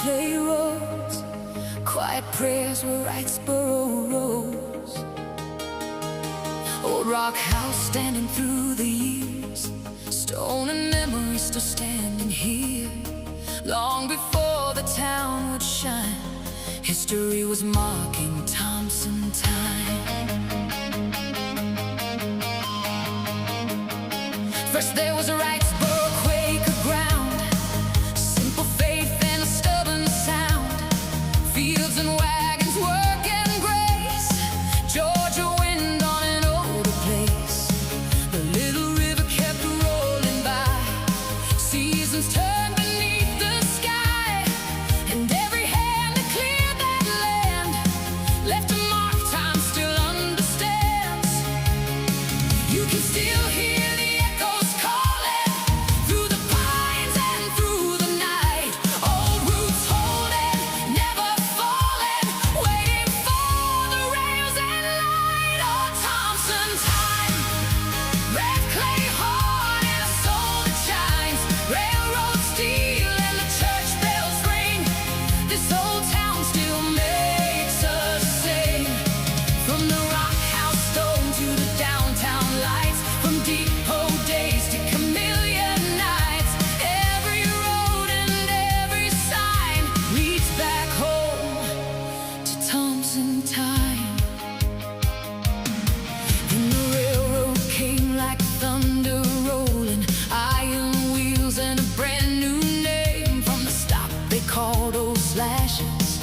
clay roads. Quiet prayers were Wrightsboro rose. Old rock house standing through the years, stone and memories still standing here. Long before the town would shine, history was marking Thompson time. First there was a Wrightsboro Quaker ground, simple faith and a stubborn sound. Fields and wagons, work and grace, Georgia wind on an older place. The little river kept rolling by, seasons turned beneath the sky, and every hand that cleared that land left a mark time still understands. You can still hear the echoes calling through the pines and through the night. Old roots holding, never falling, waiting for the rails and light. Oh, Thompson time, red clay heart and a soul that shines. Railroad steel and the church bells ring. This old town still makes us sing. From the rock house stone to the downtown lights, from depot days to chameleon nights, every road and every sign leads back home to Thompson time. Then the railroad came like thunder rolling, iron wheels and a brand new name. From the stop they called old Slashes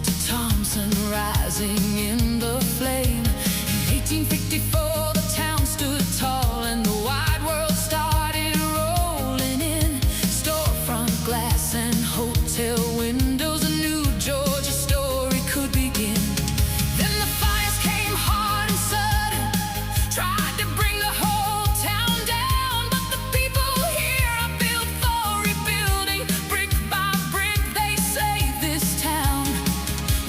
to Thompson rising in the flame. In 1854 the town stood tall and the wide world started rolling in. Storefront glass and hotel windows, a new Georgia story could begin. Then the fires came hard and sudden, tried to bring the whole town down. But the people here are built for rebuilding. Brick by brick they saved this town.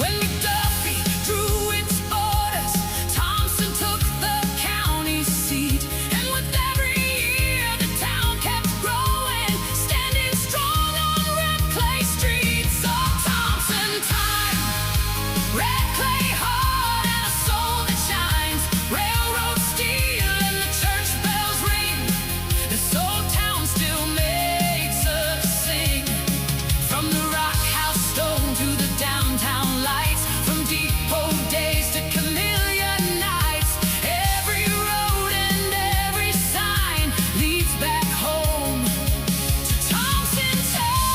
When McDuffie drew its borders, Thompson took the county seat. And with every year the town kept growing, standing strong on red clay streets. Oh, Thompson time, red clay heart and a soul that shines. Railroad steel and the church bells ring. This old town still makes us sing. From the rock house stone to the downtown lights, from depot days to chameleon nights, every road and every sign leads back home to Thompson time.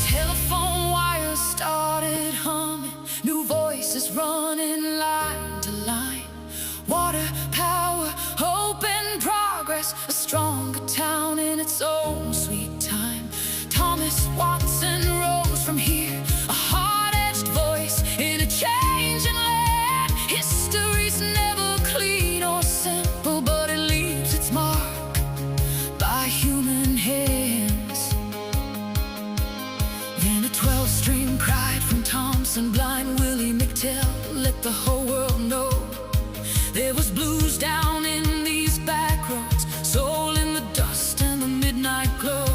Telephone wires started humming, new voices running line to line. Water, power, hope and progress, a stronger town in its own sweet time. Thomas Watson rose from here, a hard-edged voice in a changing land. History's never clean or simple, but it leaves its mark by human hands. Then a 12-string cried from Thompson, blind Willie McTell let the whole world know there was blues down in these back roads, soul in the dust and the midnight glow.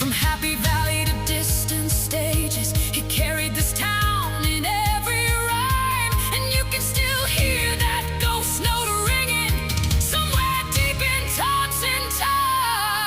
From Happy Valley to distant stages, he carried this town in every rhyme. And you can still hear that ghost note ringing somewhere deep in Thompson time.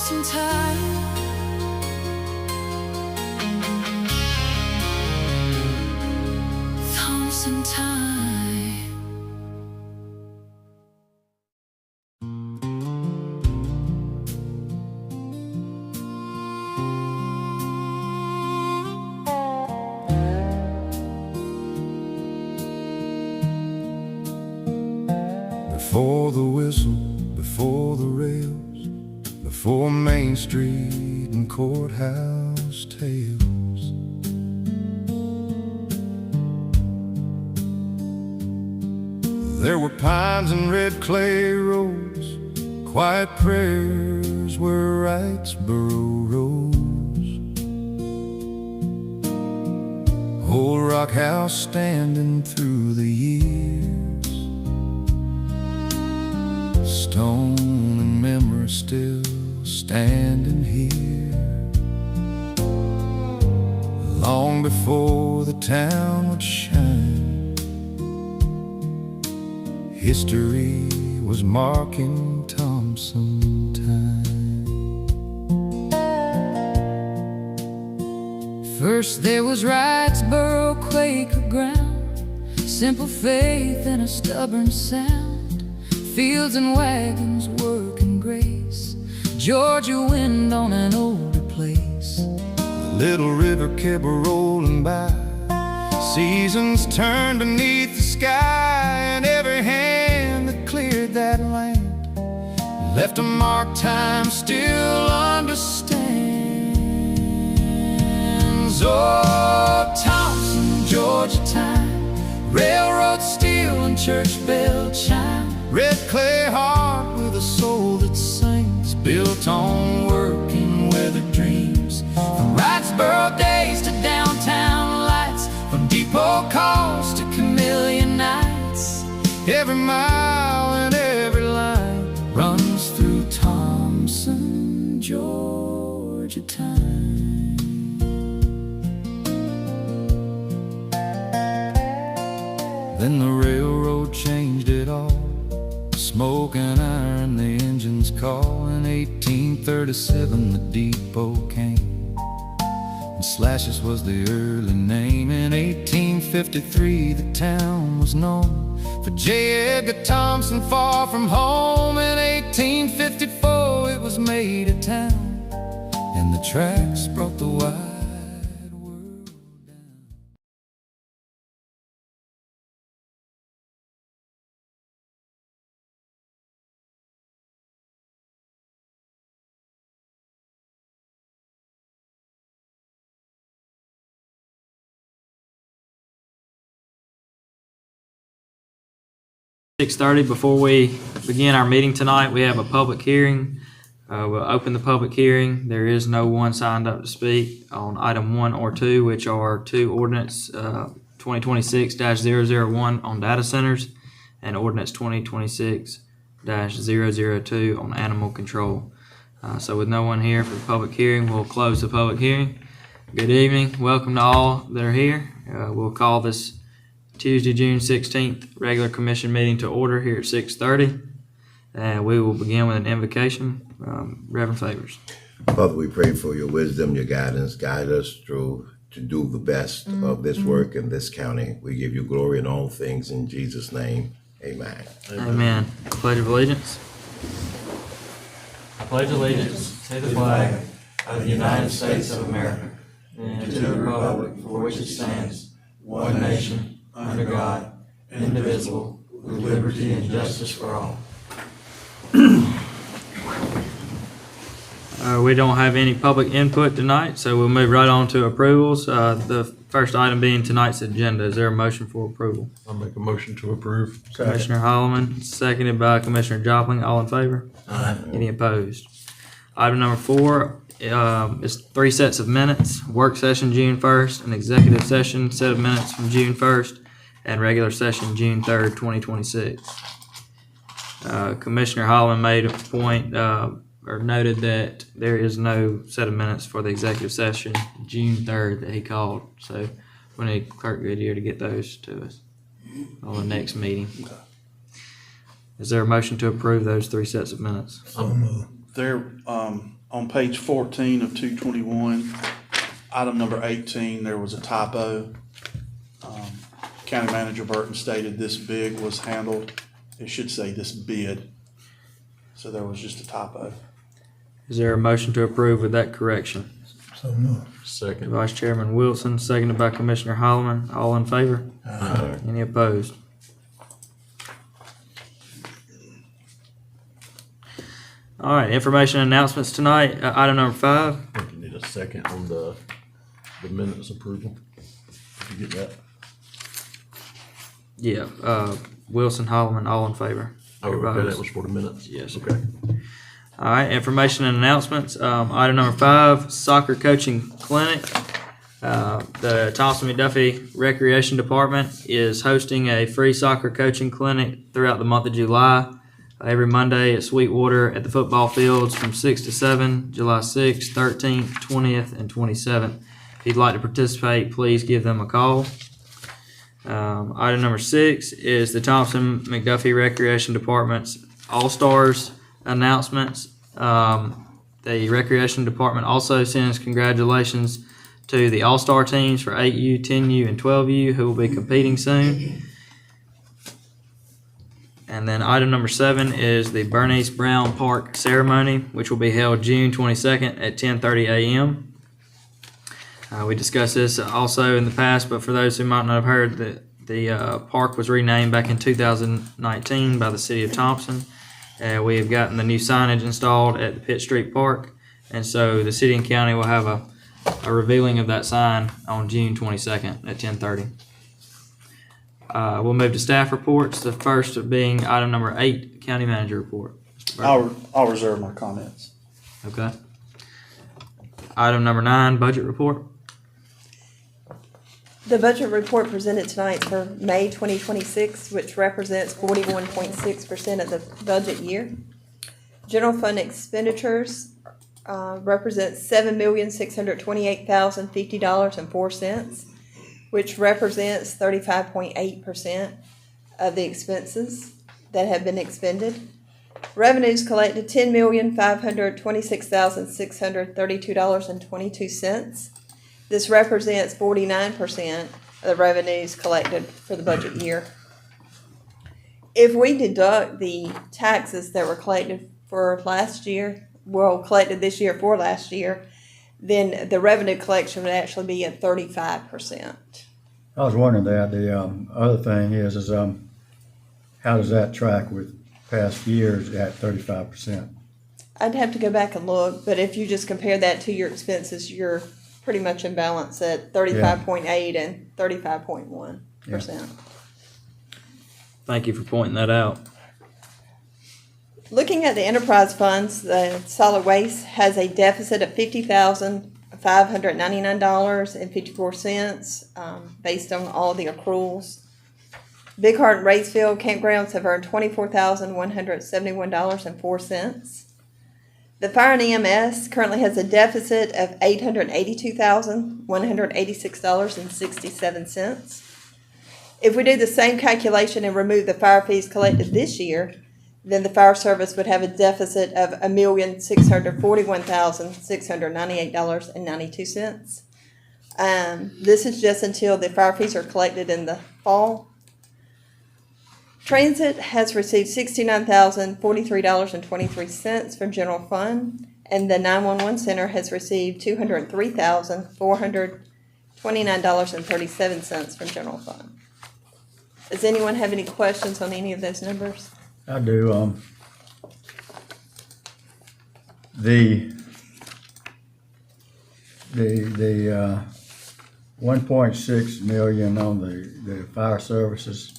lost in time. Thompson time. Before the whistle, before the rails, before Main Street and courthouse tales, there were pines and red clay roads, quiet prayers where Wrightsboro rose. Old rock house standing through the years, stone and memory still standing here. Long before the town would shine, history was marking Thompson time. First there was Wrightsboro, Quaker ground, simple faith and a stubborn sound. Fields and wagons, work and grace, Georgia wind on an older place. The little river kept rolling by, seasons turned beneath the sky, and every hand that cleared that land left a mark time still understands. Oh, Thompson, Georgia time, railroad steel and church bell chime. Red clay heart with a soul that sings, built on working weathered dreams. From Wrightsboro days to downtown lights, from depot calls to chameleon nights, every mile and every line runs through Thompson, Georgia time. Then the railroad changed it all, smoke and iron, the engines call. In 1837 the depot came, and Slashes was the early name. In 1853 the town was known for J. Edgar Thompson, far from home. In 1854 it was made a town, and the tracks brought the wide world down. .30. Before we begin our meeting tonight, we have a public hearing. We'll open the public hearing. There is no one signed up to speak on item 1 or 2, which are two ordinance 2026-001 on data centers and ordinance 2026-002 on animal control. So with no one here for the public hearing, we'll close the public hearing. Good evening. Welcome to all that are here. We'll call this Tuesday, June 16th, regular commission meeting to order here at 6:30. And we will begin with an invocation. Reverend Favors. Father, we pray for your wisdom, your guidance. Guide us through to do the best of this work in this county. We give you glory in all things in Jesus' name. Amen. Amen. Pledge of allegiance. I pledge allegiance to the flag of the United States of America and to the republic for which it stands, one nation, under God, indivisible, with liberty and justice for all. We don't have any public input tonight, so we'll move right on to approvals. The first item being tonight's agenda. Is there a motion for approval? I'll make a motion to approve. Commissioner Holloman, seconded by Commissioner Jopling. All in favor? Aye. Any opposed? Item number 4 is 3 sets of minutes. Work session June 1st, an executive session set of minutes from June 1st, and regular session June 3rd, 2026. Commissioner Holloman made a point or noted that there is no set of minutes for the executive session June 3rd that he called. So we need Clerk Goodyear to get those to us on the next meeting. Is there a motion to approve those 3 sets of minutes? There, On page 14 of 221, item number 18, there was a typo. County Manager Burton stated this bid was handled. It should say this bid. So there was just a typo. Is there a motion to approve with that correction? So moved. Second. Vice Chairman Wilson, seconded by Commissioner Holloman. All in favor? Any opposed? All right, information and announcements tonight. Item number 5. I think you need a second on the minutes approval. Did you get that? Yeah, Wilson, Holloman, all in favor. Oh, okay, Everybody that was for the minutes? Yes. Okay. All right, information and announcements. Item number 5, soccer coaching clinic. The Thompson McDuffie Recreation Department is hosting a free soccer coaching clinic throughout the month of July. Every Monday at Sweetwater at the football fields from 6 to 7, July 6th, 13th, 20th, and 27th. If you'd like to participate, please give them a call. Item number 6 is the Thompson McDuffie Recreation Department's All-Stars announcements. The Recreation Department also sends congratulations to the All-Star teams for 8U, 10U, and 12U who will be competing soon. And then item number 7 is the Bernice Brown Park ceremony, which will be held June 22nd at 10:30 a.m. We discussed this also in the past, but for those who might not have heard, the park was renamed back in 2019 by the City of Thompson. We have gotten the new signage installed at the Pitt Street Park, and so the city and county will have a revealing of that sign on June 22nd at 10:30. We'll move to staff reports, the first being item number 8, county manager report. I'll reserve my comments. Okay. Item number 9, budget report. The budget report presented tonight for May 2026, which represents 41.6% of the budget year. General fund expenditures represents $7,628,050.04, which represents 35.8% of the expenses that have been expended. Revenues collected $10,526,632.22. This represents 49% of the revenues collected for the budget year. If we deduct the taxes that were collected for last year, collected this year for last year, then the revenue collection would actually be at 35%. I was wondering that. The other thing is how does that track with past years at 35%? I'd have to go back and look, but if you just compare that to your expenses, you're pretty much in balance at 35.8 and 35.1%. Thank you for pointing that out. Looking at the enterprise funds, the solid waste has a deficit of $50,599.54 based on all the accruals. Big Heart and Raceville campgrounds have earned $24,171.04. The Fire and EMS currently has a deficit of $882,186.67. If we do the same calculation and remove the fire fees collected this year, then the fire service would have a deficit of $1,641,698.92. This is just until the fire fees are collected in the fall. Transit has received $69,043.23 from general fund, and the 911 center has received $203,429.37 from general fund. Does anyone have any questions on any of those numbers? I do. The 1.6 million on the fire services,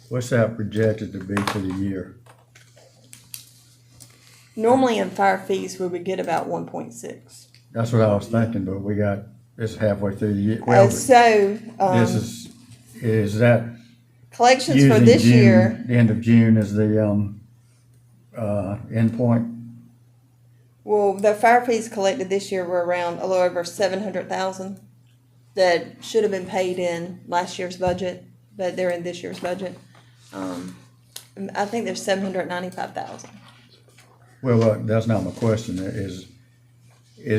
what's that projected to be for the year? Normally in fire fees, we would get about 1.6. That's what I was thinking, but we got this halfway through the year. This is that collections using for this June, year. the end of June as the end point? Well, the fire fees collected this year were around a little over $700,000 that should have been paid in last year's budget, but they're in this year's budget. I think there's $795,000. Well, that's not my question. Is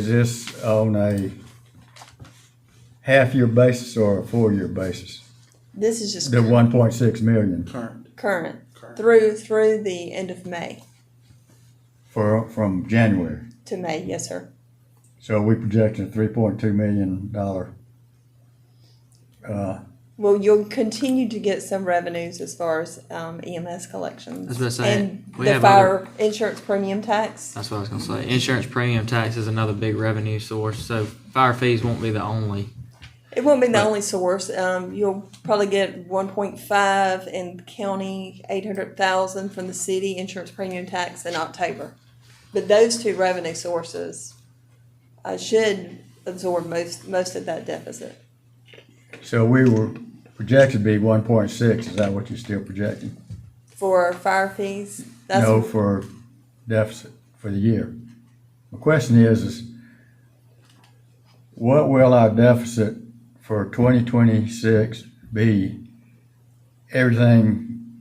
this on a half-year basis or a full-year basis? This is just The 1.6 million Current. current Current. through the end of May from January. to May. Yes, sir. So we projecting a $3.2 million. Well, you'll continue to get some revenues as far as EMS collections. I was about to say, and we the have fire insurance premium tax. That's what I was gonna say. Insurance premium tax is another big revenue source, so fire fees won't be the only. It won't be the Right. only source. You'll probably get 1.5 in the county, 800,000 from the city insurance premium tax in October. But those two revenue sources should absorb most of that deficit. So we were projected to be 1.6. Is that what you're still projecting? For fire fees, No, for deficit for the year. My question is what will our deficit for 2026 be, everything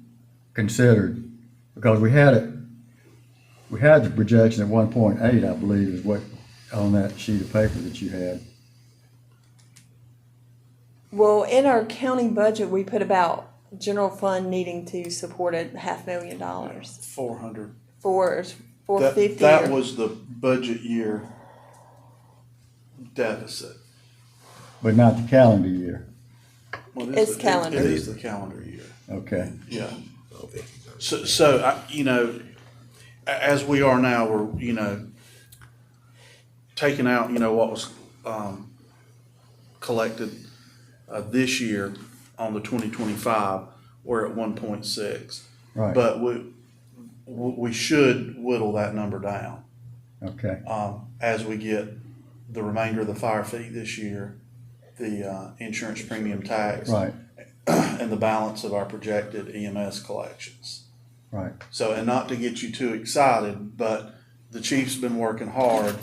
considered? Because we had the projection at 1.8, I believe, is what on that sheet of paper that you had. Well, in our county budget, we put about general fund needing to support it $500,000 400. for That, 450. that was the budget year deficit. But not the calendar year. Well, It's the- calendar. It is the calendar year, Okay. yeah. Okay. So as we are now, we're, taking out, what was, collected, this year on the 2025, we're at 1.6. Right. But we should whittle that number down, Okay. as we get the remainder of the fire fee this year, the, insurance premium tax. Right. And the balance of our projected EMS collections. Right. So, and not to get you too excited, but the chief's been working hard.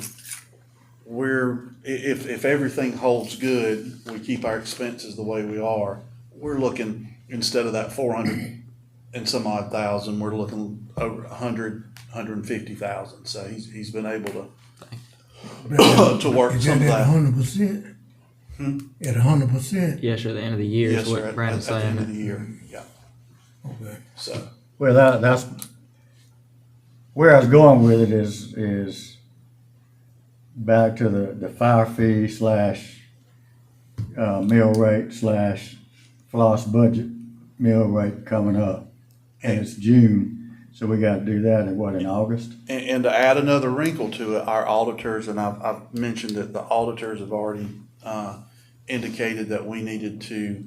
If everything holds good, we keep our expenses the way we are, we're looking, instead of that 400 and some odd thousand, we're looking over 150,000. So he's been able to work some of Is that that. at 100%? At 100%? Yes, sir, at the end of the year Yes, is sir, what at Brandon's the end of saying. the year, yeah. Okay. So, Well, that's where I was going with it is back to the fire fee / mill rate / floss budget mill rate coming up. And it's June, so we got to do that in August? and to add another wrinkle to it, our auditors, and I've mentioned that the auditors have already indicated that we needed to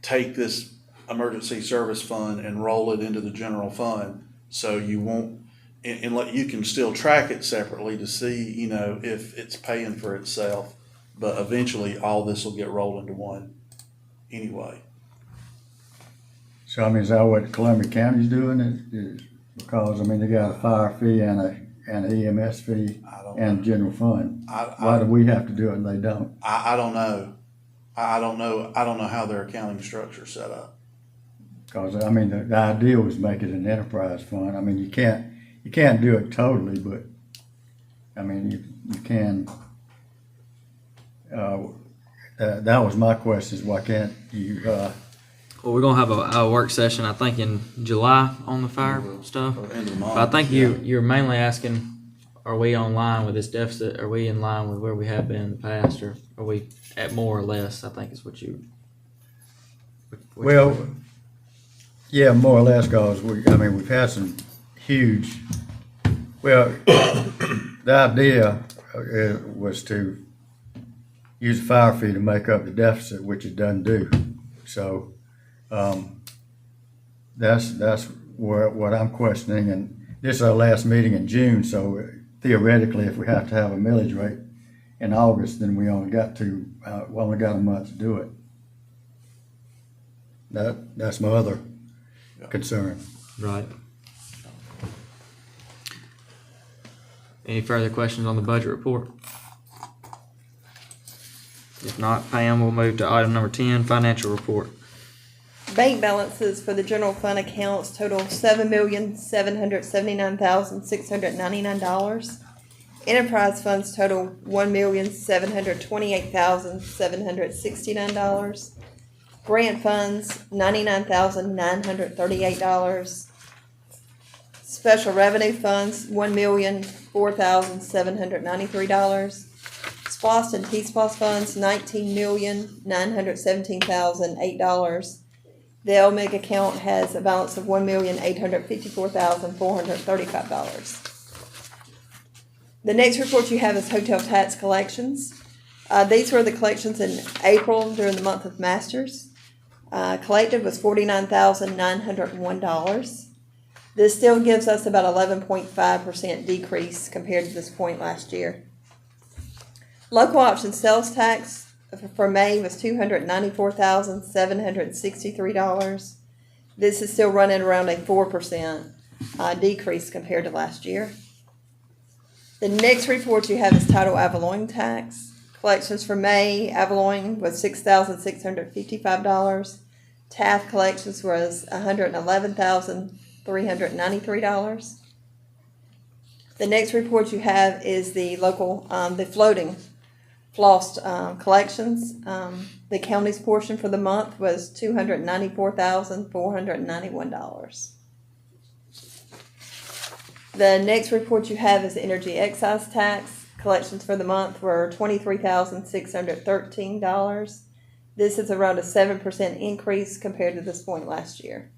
take this emergency service fund and roll it into the general fund. So you won't, and you can still track it separately to see, if it's paying for itself. But eventually, all this will get rolled into one anyway. So, I mean, is that what Columbia County's doing? Is because, I mean, they got a fire fee and an EMS fee I don't and general fund. I Why do we have to do it and they don't? I don't know. I don't know how their accounting structure is set up. Because, I mean, the idea was make it an enterprise fund. I mean, you can't do it totally, but, I mean, you can. That was my question, is why can't you, Well, we're gonna have a work session, I think, in July on the fire stuff. Or end of the month. But I think you're mainly asking, are we on line with this deficit? Are we in line with where we have been in the past, or are we at more or less? I think is what you. well, yeah, more or less, because we've had some huge, well, the idea was to use the fire fee to make up the deficit, which it doesn't do. So, that's what I'm questioning, and this is our last meeting in June, so theoretically, if we have to have a millage rate in August, then we only got a month to do it. That's my other concern. Right. Any further questions on the budget report? If not, Pam, we'll move to item number 10, financial report. Bank balances for the general fund accounts total $7,779,699. Enterprise funds total $1,728,769. Grant funds $99,938. Special revenue funds $1,004,793. SPOS and T-SPOS funds $19,917,008. The LMIG account has a balance of $1,854,435. The next report you have is hotel tax collections. These were the collections in April during the month of Masters. Collected was $49,901. This still gives us about 11.5% decrease compared to this point last year. Local option sales tax for May was $294,763. This is still running around a 4% decrease compared to last year. The next report you have is title Avaloing tax. Collections for May, Avaloing was $6,655. Taft collections was $111,393. The next report you have is the local, the floating floss collections. The county's portion for the month was $294,491. The next report you have is the energy excise tax. Collections for the month were $23,613. This is around a 7% increase compared to this point last year.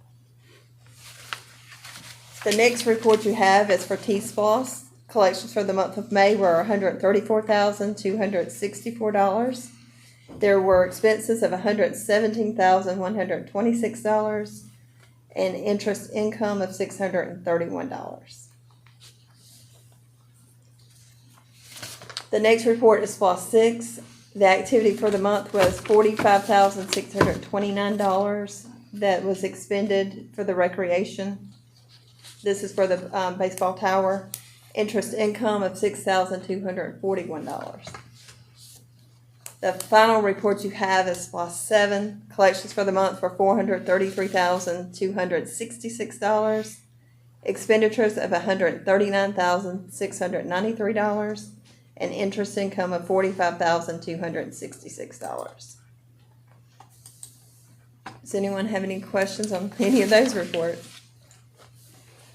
The next report you have is for T-SPOS. Collections for the month of May were $134,264. There were expenses of $117,126 and interest income of $631. The next report is SPOS 6. The activity for the month was $45,629 that was expended for the recreation. This is for the baseball tower. Interest income of $6,241. The final report you have is SPOS 7. Collections for the month were $433,266. Expenditures of $139,693. And interest income of $45,266. Does anyone have any questions on any of those reports?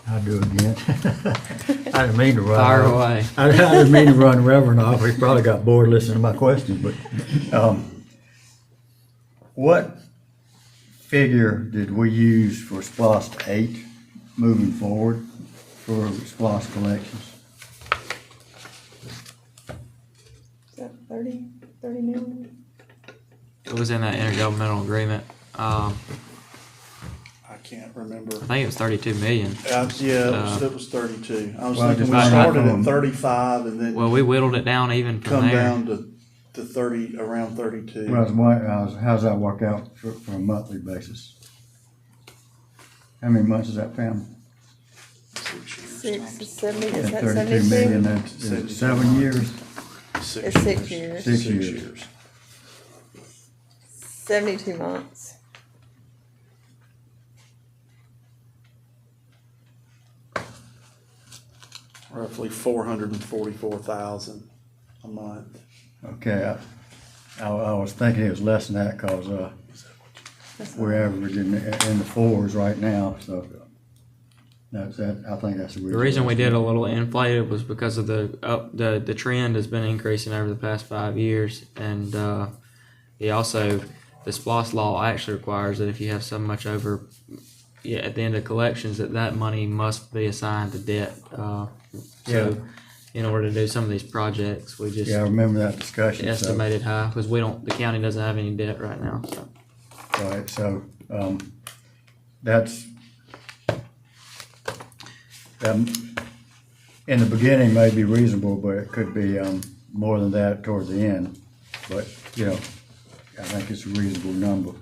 I'll do it again. I didn't mean to run. Fire away. I didn't mean to run Reverend off. He probably got bored listening to my questions, but, what figure did we use for SPOS 8 moving forward for SPOS collections? Is that 30 million? It was in that intergovernmental agreement. I can't remember. I think it was 32 million. It was 32. I was Well, thinking we just started like- at 35 and then Well, we whittled it down even from come there. down to 30, around 32. How's that work out for a monthly basis? How many months is that family? 6 years. 6 is 70, is At that 32 million, 72? that's 7 years? It's 6 years. 6 6 years. years. 72 months. Roughly 444,000 a month. Okay, I was thinking it was less than that because, we're averaging in the fours right now, so I think that's the reason. The reason we did a little inflated was because of the trend has been increasing over the past 5 years, and the SPOS law actually requires that if you have so much over, at the end of collections, that money must be assigned to debt. So in order to do some of these projects, we just Yeah, I remember that discussion. estimated high because the county doesn't have any debt right now. So. Right, so, that's, in the beginning may be reasonable, but it could be, more than that towards the end. But, I think it's a reasonable number.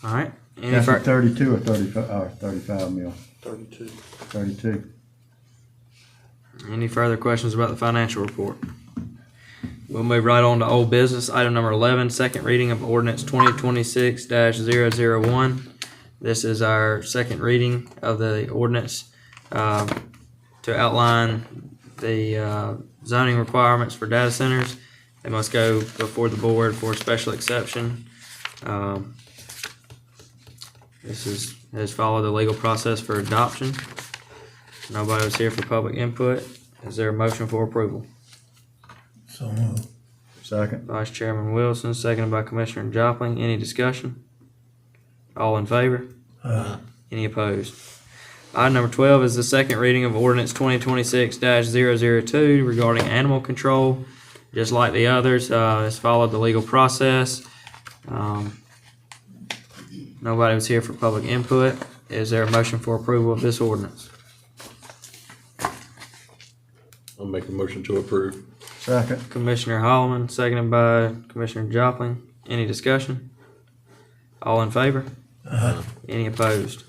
All right. That's for 32 or 35 mil? 32. 32. Any further questions about the financial report? We'll move right on to old business. Item number 11, second reading of ordinance 2026-001. This is our second reading of the ordinance to outline the zoning requirements for data centers. They must go before the board for special exception. This has followed the legal process for adoption. Nobody was here for public input. Is there a motion for approval? So moved. Second. Vice Chairman Wilson, seconded by Commissioner Jopling. Any discussion? All in favor? Any opposed? Item number 12 is the second reading of ordinance 2026-002 regarding animal control. Just like the others, it's followed the legal process. Nobody was here for public input. Is there a motion for approval of this ordinance? I'll make a motion to approve. Second. Commissioner Holloman, seconded by Commissioner Jopling. Any discussion? All in favor? Any opposed?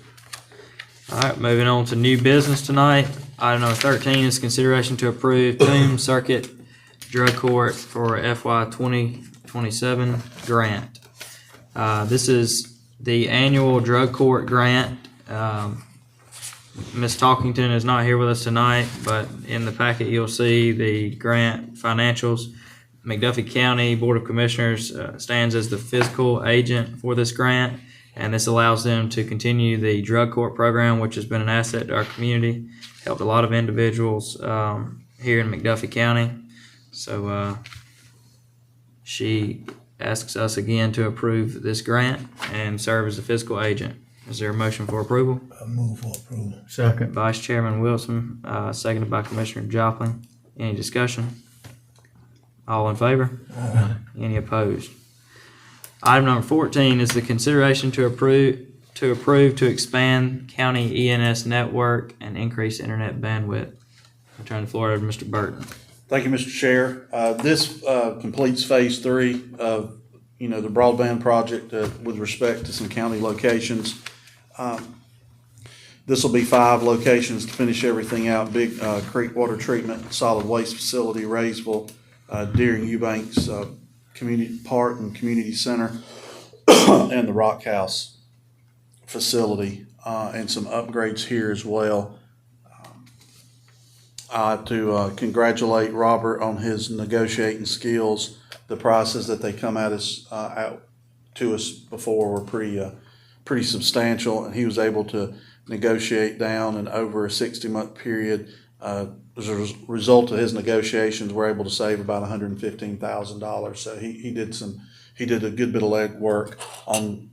All right, moving on to new business tonight. Item number 13 is consideration to approve Toombs Circuit Drug Court for FY 2027 grant. This is the annual drug court grant. Ms. Talkington is not here with us tonight, but in the packet you'll see the grant financials. McDuffie County Board of Commissioners stands as the fiscal agent for this grant, and this allows them to continue the drug court program, which has been an asset to our community, helped a lot of individuals here in McDuffie County. So she asks us again to approve this grant and serve as the fiscal agent. Is there a motion for approval? I move for approval. Second. Vice Chairman Wilson, seconded by Commissioner Jopling. Any discussion? All in favor? Any opposed? Item number 14 is the consideration to approve to expand county ENS network and increase internet bandwidth. I turn the floor over to Mr. Burton. Thank you, Mr. Chair. This completes phase 3 of, the broadband project with respect to some county locations. This will be 5 locations to finish everything out. Big Creek Water Treatment, Solid Waste Facility, Raysville, Deering Eubanks Community Park and Community Center, and the Rock House facility, and some upgrades here as well. To congratulate Robert on his negotiating skills. The prices that they come at us out to us before were pretty substantial, and he was able to negotiate down, and over a 60-month period, as a result of his negotiations, we're able to save about $115,000. So he did a good bit of legwork on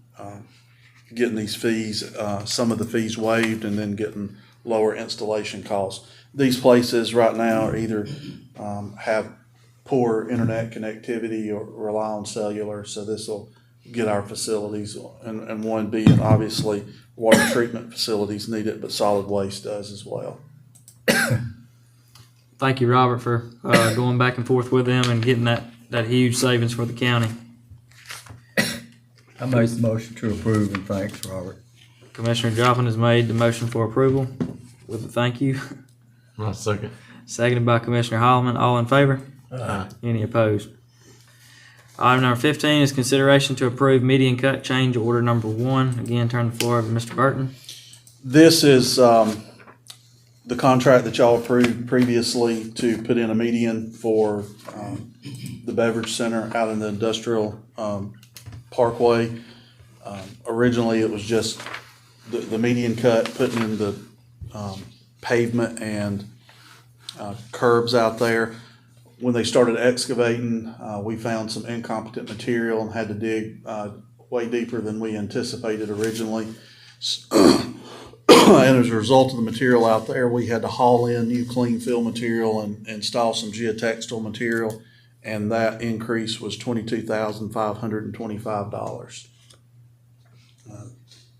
getting these fees, some of the fees waived, and then getting lower installation costs. These places right now are either have poor internet connectivity or rely on cellular, so this will get our facilities, and one being obviously water treatment facilities need it, but solid waste does as well. Thank you, Robert, for going back and forth with them and getting that huge savings for the county. I make the motion to approve, and thanks, Robert. Commissioner Joplin has made the motion for approval with a thank you. My second. Seconded by Commissioner Holloman. All in favor? Aye. Any opposed? Item number 15 is consideration to approve median cut change order number 1. Again, turn the floor over to Mr. Burton. This is the contract that y'all approved previously to put in a median for the beverage center out in the industrial parkway. Originally, it was just the median cut, putting in the pavement and curbs out there. When they started excavating, we found some incompetent material and had to dig way deeper than we anticipated originally. And as a result of the material out there, we had to haul in new clean fill material and install some geotextile material, and that increase was $22,525.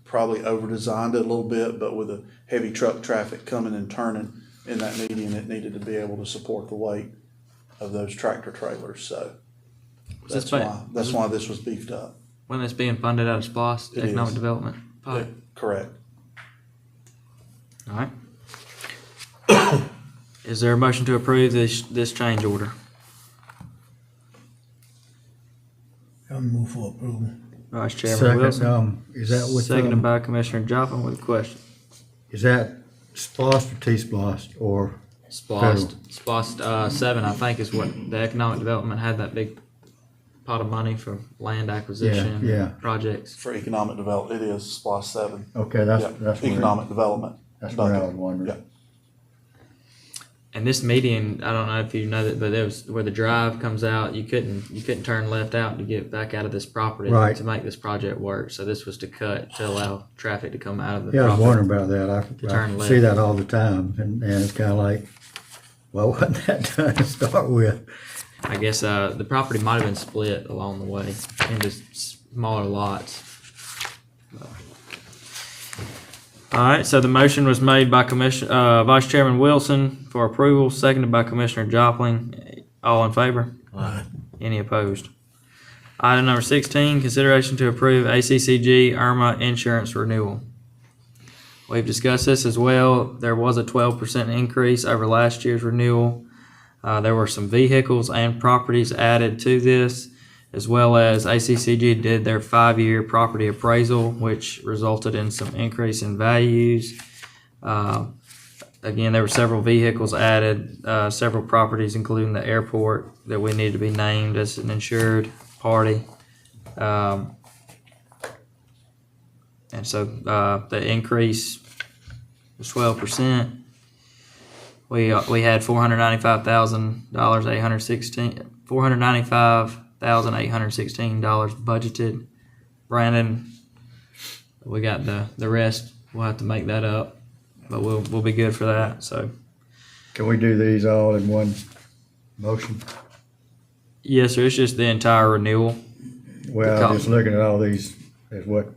Probably over-designed it a little bit, but with the heavy truck traffic coming and turning in that median, it needed to be able to support the weight of those tractor trailers. So that's why this was beefed up. When it's being funded out of SPLOST, It Economic is. Development. Fund. Correct. All right. Is there a motion to approve this change order? I'll move for approval. Vice Chairman Second, Wilson. is that with, Seconded by Commissioner Joplin with a question. is that SPOS or T-SPOS or? SPOS 7, I think, is what the economic development had that big pot of money for land acquisition Yeah. projects. For economic development, it is SPOS 7. Okay, Yeah, that's where, economic development. that's where I bucket. was wondering. Yeah. And this median, I don't know if you know that, but it was where the drive comes out. You couldn't turn left out to get back out of this property Right. to make this project work. So this was to cut to allow traffic to come out of the Yeah, I was property. wondering about that. To turn I left. see that all the time, and it's kind of like, well, wasn't that done to start with? I guess the property might have been split along the way into smaller lots. All right, so the motion was made by Vice Chairman Wilson for approval, seconded by Commissioner Joplin. All in favor? Aye. Any opposed? Item number 16, consideration to approve ACCG IRMA insurance renewal. We've discussed this as well. There was a 12% increase over last year's renewal. There were some vehicles and properties added to this, as well as ACCG did their 5-year property appraisal, which resulted in some increase in values. Again, there were several vehicles added, several properties, including the airport, that we need to be named as an insured party. And so the increase was 12%. We had $495,816 budgeted. Brandon, we got the rest. We'll have to make that up, but we'll be good for that. So Can we do these all in one motion? yes, sir. It's just the entire renewal. Well, just looking at all these, there's what,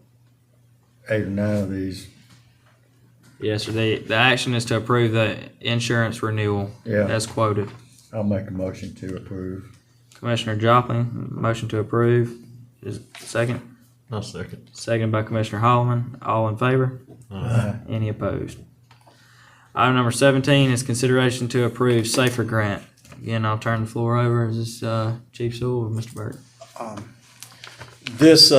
8 or 9 of these. Yes, sir. The action is to approve the insurance renewal Yeah. as quoted. I'll make a motion to approve. Commissioner Joplin, motion to approve. Is second? I'll second. Second by Commissioner Holloman. All in favor? Any opposed? Item number 17 is consideration to approve Safer Grant. Again, I'll turn the floor over. Is this Chief Sewell or Mr. Burke? This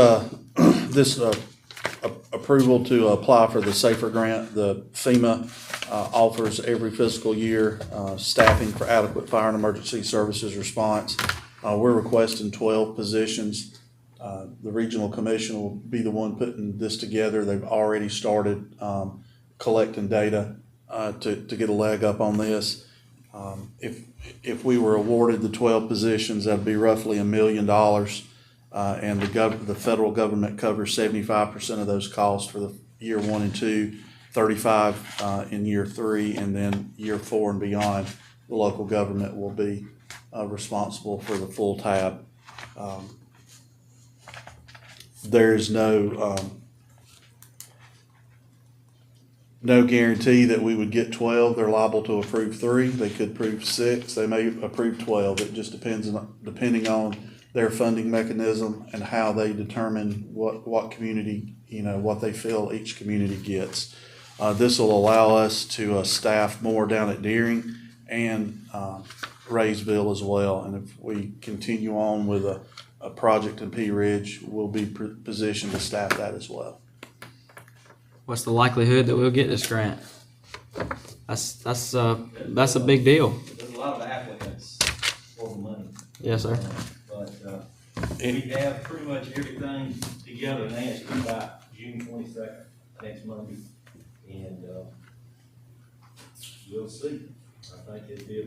approval to apply for the SAFER grant, the FEMA offers every fiscal year staffing for adequate fire and emergency services response. We're requesting 12 positions. The regional commission will be the one putting this together. They've already started collecting data to get a leg up on this. If we were awarded the 12 positions, that'd be roughly $1 million. And the federal government covers 75% of those costs for the year 1 and 2, 35 in year 3, and then year 4 and beyond, the local government will be responsible for the full tab. There's no guarantee that we would get 12. They're liable to approve 3. They could approve 6. They may approve 12. It just depending on their funding mechanism and how they determine what community, what they feel each community gets. This will allow us to staff more down at Deering and Raysville as well. And if we continue on with a project in Pea Ridge, we'll be positioned to staff that as well. What's the likelihood that we'll get this grant? That's a big deal. There's a lot of applicants for the money. Yes, sir. But we have pretty much everything together and asked you by June 22nd, next Monday. And we'll see. I think it'd be a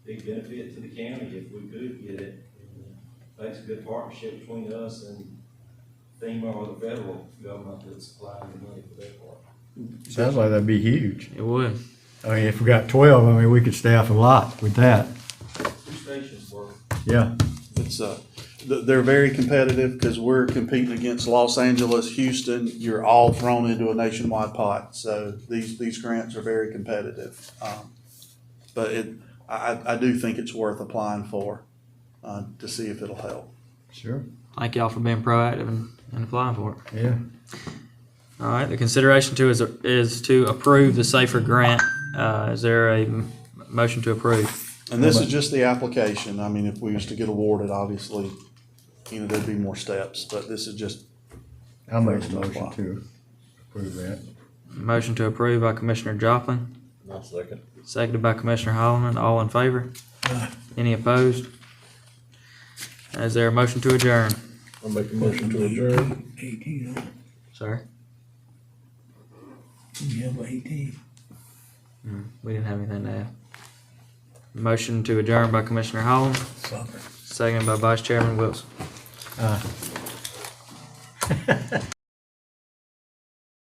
big benefit to the county if we could get it. That's a good partnership between us and FEMA or the federal government that's supplying the money for that part. Sounds like that'd be huge. It would. I mean, if we got 12, I mean, we could staff a lot with that. 2 stations work. Yeah. It's they're very competitive because we're competing against Los Angeles, Houston. You're all thrown into a nationwide pot. So these grants are very competitive. But I do think it's worth applying for to see if it'll help. Sure. Thank y'all for being proactive and applying for it. Yeah. All right, the consideration is to approve the Safer Grant. Is there a motion to approve? And this is just the application. I mean, if we was to get awarded, obviously, there'd be more steps, but this is just, I'll make a motion to approve that. Motion to approve by Commissioner Joplin, I'll second. seconded by Commissioner Holloman. All in favor? Any opposed? Is there a motion to adjourn? I'll make a motion to adjourn. 18, Sorry? you have 18. We didn't have anything to add. Motion to adjourn by Commissioner Holland, Soccer. seconded by Vice Chairman Wilson.